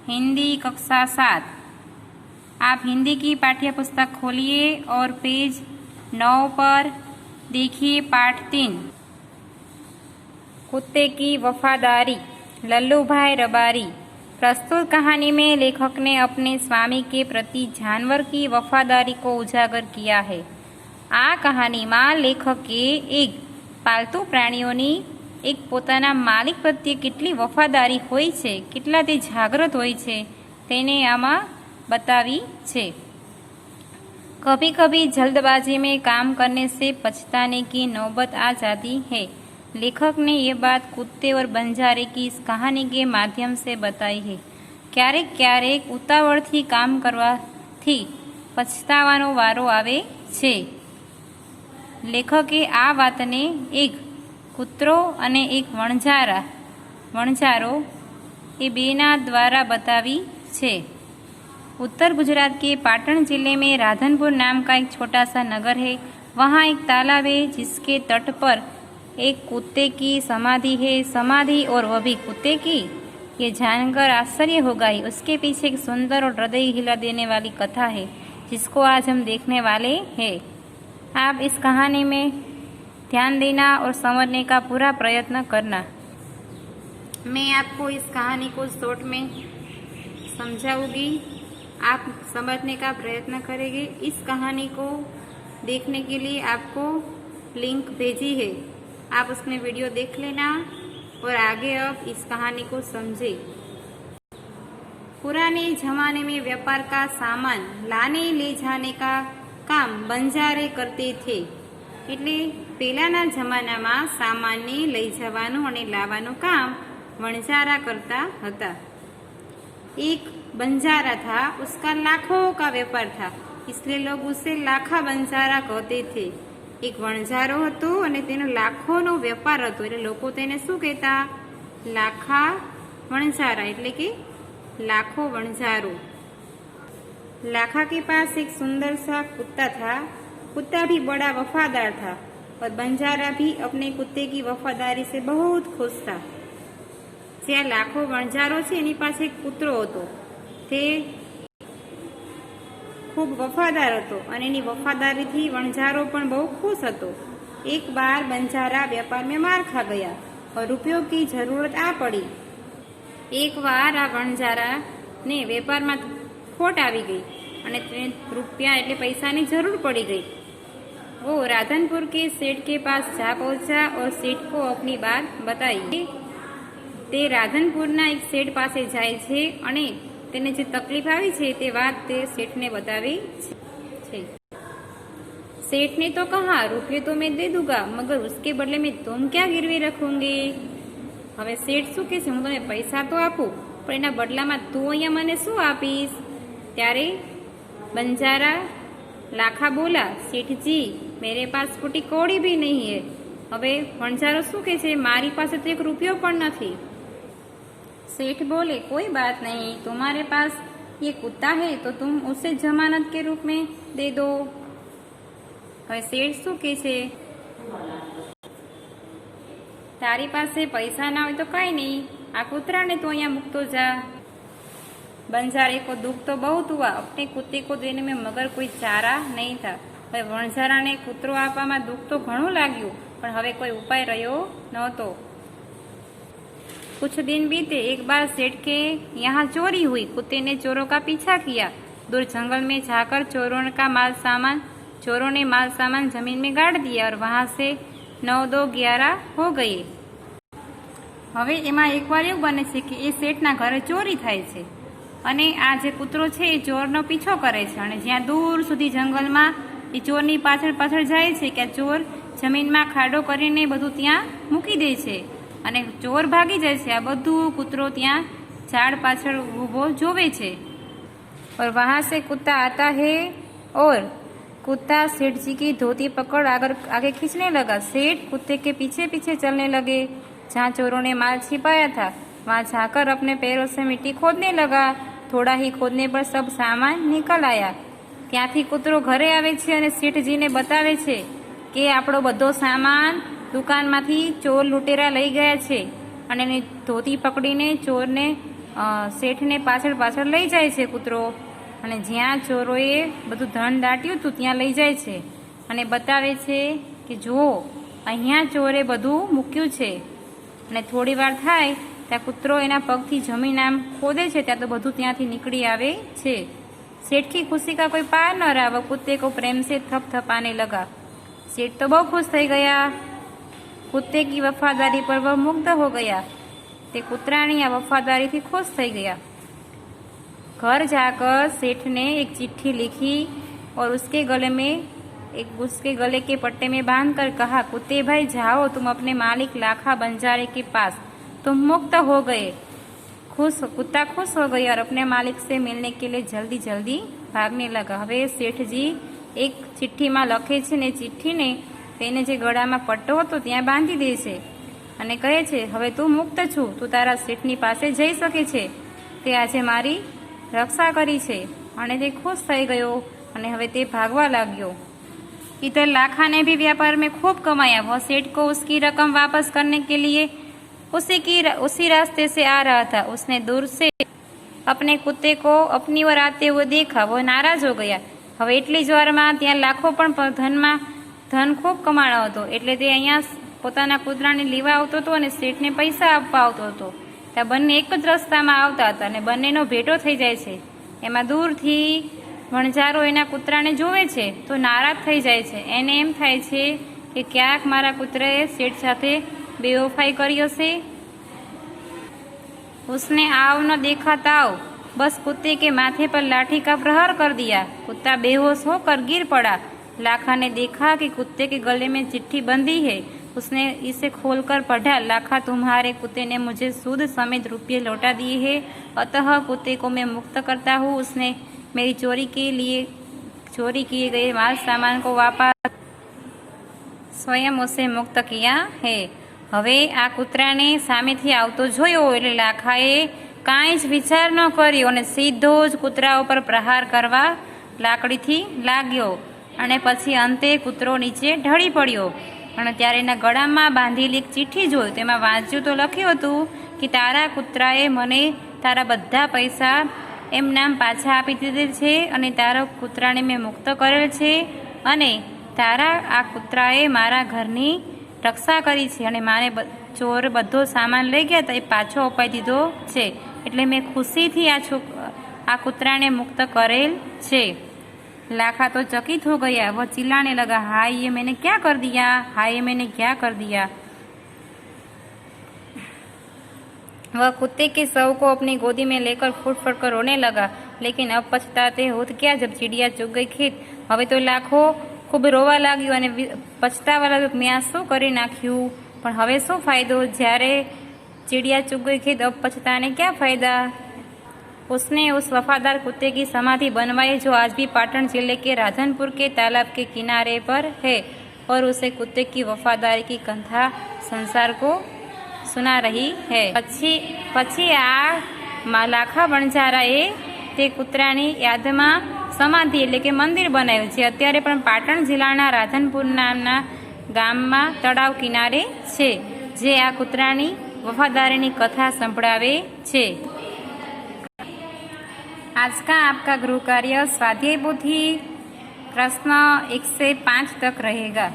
हिंदी कक्षा 7। आप हिंदी की पाठ्य पुस्तक खोलिए और पेज 9 पर देखिए पाठ 3, कुत्ते की वफादारी, लल्लू भाई रबारी। प्रस्तुत कहानी में लेखक ने अपने स्वामी के प्रति जानवर की वफादारी को उजागर किया है। आ कहानी में लेखके एक पालतू प्राणीओनी एक पोताना मालिक प्रत्ये કેટલી वफादारी होय छे, કેટલા તે જાગૃત होय छे તેને આમાં बतावी छे। कभी कभी जल्दबाजी में काम करने से पछताने की नौबत आ जाती है। लेखक ने ये बात कुत्ते और बंजारे की इस कहानी के माध्यम से बताई है। क्यारेक क्यारेक उतावळथी काम करवाथी पछतावानो वारो आवे छे। लेखके आ वातने एक कूतरो अने एक वणझारो ए बेना द्वारा बतावी छे। उत्तर गुजरात के पाटण जिले में राधनपुर नाम का एक छोटा सा नगर है। वहाँ एक तालाब है जिसके तट पर एक कुत्ते की समाधि है। समाधि और वह भी कुत्ते की। ये जानकर आश्चर्य होगा ही। उसके पीछे एक सुंदर और हृदय हिला देने वाली कथा है जिसको आज हम देखने वाले हैं। आप इस कहानी में ध्यान देना और समझने का पूरा प्रयत्न करना। मैं आपको इस कहानी को शॉर्ट में समझाऊंगी, आप समझने का प्रयत्न करेंगे। इस कहानी को देखने के लिए आपको लिंक भेजी है, आप उसमें वीडियो देख लेना और आगे अब इस कहानी को समझे। पुराने जमाने में व्यापार का सामान लाने ले जाने का काम बंजारे करते थे। એટલે પહેલાના જમાનામાં સામાનને લઈ જવાનું અને લાવવાનું કામ વણઝારા કરતા હતા। एक बंजारा था, उसका लाखों का व्यापार था, इसलिए लोग उसे लाखा बंजारा कहते थे। एक वणझारो હતો અને તેનો લાખોનો વ્યાપાર હતો એટલે લોકો તેને શું કહેતા? લાખા वणझारा એટલે કે लाखों वणझारो। लाखा के पास एक सुंदर सा कुत्ता था। कुत्ता भी बड़ा वफादार था और बंजारा भी अपने कुत्ते की वफादारी से बहुत खुश था। ज्यां लाखो वणझारो छे एनी पासे एक कूतरो हतो, ते खूब वफादार हतो अने एनी वफादारीथी वणझारो पण बहु खुश हतो। एक बार बंजारा व्यापार में मार खा गया और रुपयों की जरूरत आ पड़ी। एक बार आ वणझारा ने व्यापार में खोट आवी गई અને रुपया એટલે पैसानी जरूर पड़ी गई। वो राधनपुर के सेठ के पास जा पहुंचा और सेठ को अपनी बात बताई। ते राधनपुरना एक सेठ पासे जाय छे अने तेने जे तकलीफ आवी छे ते बात ते सेठने बतावी छे। सेठ ने तो कहा, रुपये तो मैं दे दूंगा, मगर उसके बदले में तुम क्या गिरवी रखोगे? हवे सेठ शू कहे छे, हूँ तने पैसा तो आपू पण एना बदलामां तू अहींया मने शू आपीश? त्यारे बंजारा लाखा बोला, सेठ जी मेरे पास फूटी कौड़ी भी नहीं है। हवे वणझारो शू कहे छे, मारी पासे तो एक रुपयो पण नथी। सेठ बोले, कोई बात नहीं, तुम्हारे पास ये कुत्ता है तो तुम उसे जमानत के रूप में दे दो। हवे सेठ शू कहे छे, तारी पासे पैसा ना हो तो कई नहीं, आ कुतरा ने तो अहींया मूकतो जा। बंजारे को दुख तो बहुत हुआ, अपने कुत्ते को देने में मगर कोई चारा नहीं था। હવે વણઝારાને કૂતરો આપવામાં દુઃખ તો ઘણું લાગ્યું પણ હવે કોઈ ઉપાય રહ્યો નહોતો। कुछ दिन बीते। एक बार सेठ के यहाँ चोरी हुई। कुत्ते ने चोरों का पीछा किया। दूर जंगल में जाकर चोरों ने माल सामान जमीन में गाड़ दिया और वहां से 9 2 11 हो गए। હવે એમાં એકવાર એવું બને છે કે એ શેઠના ઘરે ચોરી થાય છે અને આ જે કૂતરો છે એ ચોરનો પીછો કરે છે અને જ્યાં દૂર સુધી જંગલમાં એ ચોરની પાછળ પાછળ જાય છે કે ચોર જમીનમાં ખાડો કરીને બધું ત્યાં મૂકી દે છે અને ચોર ભાગી જાય છે। આ બધું કૂતરો ત્યાં ઝાડ પાછળ ઊભો જોવે છે। और वहाँ से कुत्ता आता है और कुत्ता सेठ जी की धोती पकड़ आगे खींचने लगा। सेठ कुत्ते के पीछे पीछे चलने लगे। जहाँ चोरों ने माल छिपाया था वहाँ जाकर अपने पैरों से मिट्टी खोदने लगा। थोड़ा ही खोदने पर सब सामान निकल आया। ત્યાંથી કૂતરો ઘરે આવે છે અને શેઠજીને બતાવે છે કે આપણો બધો સામાન દુકાનમાંથી ચોર લૂંટેરા લઈ ગયા છે અને એની ધોતી પકડીને ચોરને શેઠને પાછળ પાછળ લઈ જાય છે કૂતરો, અને જ્યાં ચોરોએ બધું ધન દાટ્યું હતું ત્યાં લઈ જાય છે અને બતાવે છે કે જુઓ અહીંયા ચોરે બધું મૂક્યું છે. અને થોડી વાર થાય ત્યાં કૂતરો એના પગથી જમીન આમ ખોદે છે ત્યાં તો બધું ત્યાંથી નીકળી આવે છે. सेठ की खुशी का कोई पार न रहा, वह कुत्ते को प्रेम से थपथपाने लगा. सेठ तो बहुत खुश થઈ ગયા. कुत्ते की वफादारी पर वह मुग्ध हो गया. તે કૂતરાની આ વફાદારીથી खुश થઈ ગયા. घर जाकर सेठ ने एक चिट्ठी लिखी और उसके गले के पट्टे में बांधकर कहा, कुत्ते भाई जाओ, तुम अपने मालिक लाखा बंजारे के पास, तुम मुक्त हो गए. कुत्ता खुश हो गया और अपने मालिक से मिलने के लिए जल्दी जल्दी भागने लगा. હવે શેઠજી એક ચિઠ્ઠીમાં લખે છે ને ચિઠ્ઠીને તેને જે ગળામાં પટ્ટો હતો ત્યાં બાંધી દે છે અને કહે છે, હવે તું મુક્ત છું, તું તારા શેઠની પાસે જઈ શકે છે. તે આજે મારી રક્ષા કરી છે. અને તે खुश થઈ ગયો અને હવે તે ભાગવા લાગ્યો. इधर लाखा ने भी व्यापार में खूब कमाया. वह सेठ को उसकी रकम वापस करने के लिए उसी रास्ते से आ रहा था. उसने दूर से अपने कुत्ते को अपनी ओर आते हुए देखा. वो नाराज हो गया. હવે એટલી જ વારમાં ત્યાં લાખો પણ ધન ખૂબ કમાણો હતો એટલે તે અહીંયા પોતાના કૂતરાને લેવા આવતો હતો અને શેઠને પૈસા આપવા આવતો હતો. ત્યાં બંને એક જ રસ્તામાં આવતા હતા અને બંનેનો ભેટો થઈ જાય છે. એમાં દૂરથી વણઝારો એના કૂતરાને જોવે છે તો નારાજ થઈ જાય છે. એને એમ થાય છે કે ક્યાંક મારા કૂતરાએ શેઠ સાથે बेवफाई करी हसे. उसने आव न देखा ताव बस कुत्ते के माथे पर लाठी का प्रहार कर दिया. कुत्ता बेहोश होकर गिर पड़ा. लाखा ने देखा कि कुत्ते के गले में चिट्ठी बंधी है. उसने इसे खोलकर पढ़ा. लाखा, तुम्हारे कुत्ते ने मुझे सूद समेत रुपये लौटा दिए हैं, अतः कुत्ते को मैं मुक्त करता हूँ. उसने मेरी चोरी किए गए माल सामान को वापस स्वयं उसे मुक्त किया है. હવે આ કૂતરાને સામેથી આવતો જોયો એટલે લાખાએ કાંઈ જ વિચાર ન કર્યો અને સીધો જ કૂતરા ઉપર પ્રહાર કરવા લાકડીથી લાગ્યો અને પછી અંતે કૂતરો નીચે ઢળી પડ્યો. અને ત્યારે એના ગળામાં બાંધેલી એક ચિઠ્ઠી જોઈ. તેમાં વાંચ્યું તો લખ્યું હતું કે તારા કૂતરાએ મને તારા બધા પૈસા એમ નામ પાછા આપી દીધેલ છે અને તારા કૂતરાને મેં મુક્ત કરેલ છે અને તારા આ કૂતરાએ મારા ઘરની રક્ષા કરી છે અને મારે ચોર બધો સામાન લઈ ગયા તો એ પાછો અપાઈ દીધો છે. એટલે મેં ખુશીથી આ કૂતરાને મુક્ત કરેલ છે. लाखा तो चकित हो गया. वह चिल्लाने लगा, हाय ये मैंने क्या कर दिया, हाय ये मैंने क्या कर दिया. वह कुत्ते के शव को अपनी गोदी में लेकर फूट फूट कर रोने लगा. लेकिन अब पछताते होत क्या जब चिड़िया चुग गई खेत. હવે તો લાખો ખૂબ રોવા લાગ્યો અને પછતાવા લાગ્યો, મેં આ શું કરી નાખ્યું. પણ હવે શું ફાયદો, જ્યારે चिड़िया चुग गई खेत, अब पछताने क्या फायदा. उसने उस वफादार कुत्ते की समाधि बनवाई जो आज भी पाटन जिले के राधनपुर के तालाब के किनारे पर है और उसे कुत्ते की वफादारी की कथा संसार को सुना रही है. પછી આ લાખા વણઝારાએ તે કૂતરાની યાદમાં સમાધિ એટલે કે મંદિર બનાવ્યું છે. અત્યારે પણ પાટણ જિલ્લાના રાધનપુર નામના ગામમાં તળાવ કિનારે છે, જે આ કૂતરાની वफादारी कथा संभळावे छे. आज का आपका गृह कार्य स्वाध्याय पोथी प्रश्न 1 से 5 तक रहेगा.